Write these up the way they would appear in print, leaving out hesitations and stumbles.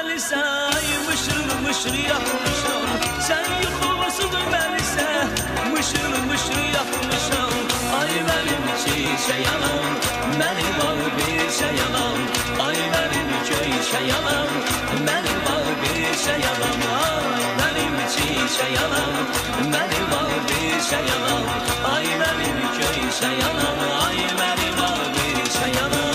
məlisə, ay mışır mışır yatmışam. Sən yuxusuz məlisə, mışır mışır yatmışam. Ay mənim çiçək anam, mənim al bir şey anam. Ay mənim göyçək anam, mənim al bir şey anam. Ay mənim çiçək anam, mənim al bir şey anam. Ay mənim göyçək anam, ay mənim al bir şey anam.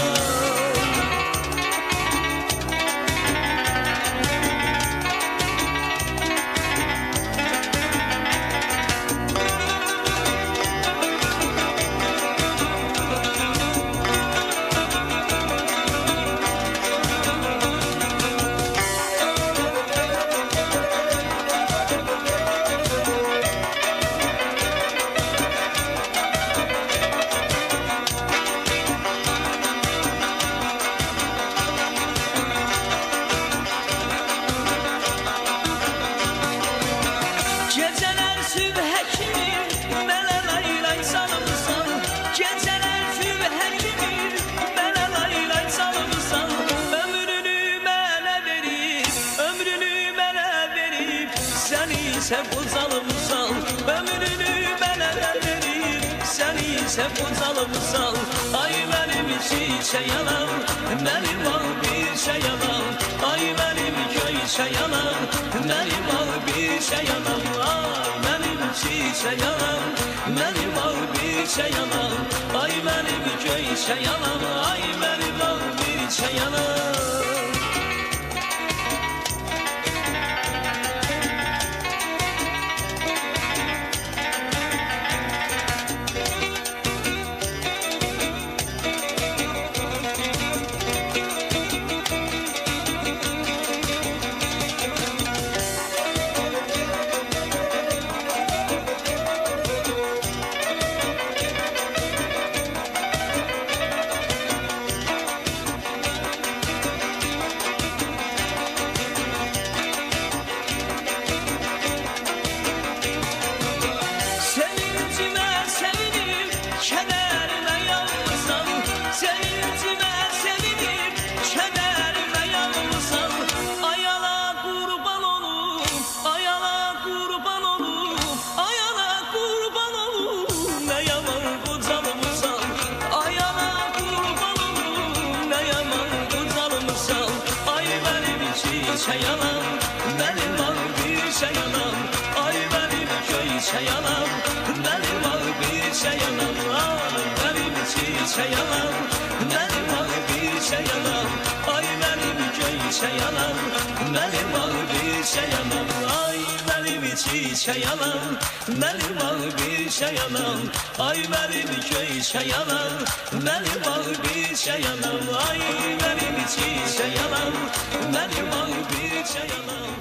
Geceler sübhe kimi mənə laylay salımsan. Geceler sübhe kimi mənə laylay salımsan. Ömrünü mənə verib, ömrünü mənə verib, sən isə qocalımsan. Ömrünü mənə verib, sən isə qocalımsan. Ay mənim çiçək anam, mənim al bir şey anam. Ay mənim göyçək anam, mənim al bir şey anam. Ay mənim çiçək anam, mənim al bir şey anam. Ay mənim göyçək anam, ay mənim al bir şey anam. Sevincime sevinip, kederime yanmışam. Sevincime sevinip, kederime yanmışam. Ayala kurban olup, ayala kurban olup, ayala kurban olup, ne yaman kocalmışam. Ayala kurban olup, ne yaman kocalmışam. Ay benim çiçek anam, benim al bir şey anam. Ay benim göyçək anam, mənim al bir şey anam. Ay mənim çiçək anam, mənim al bir şey anam. Ay mənim göyçək anam, mənim al bir şey anam. Ay mənim çiçək anam, mənim al bir şey anam. Ay mənim göyçək anam, mənim al bir şey anam. Ay mənim çiçək anam, mənim al bir şey anam.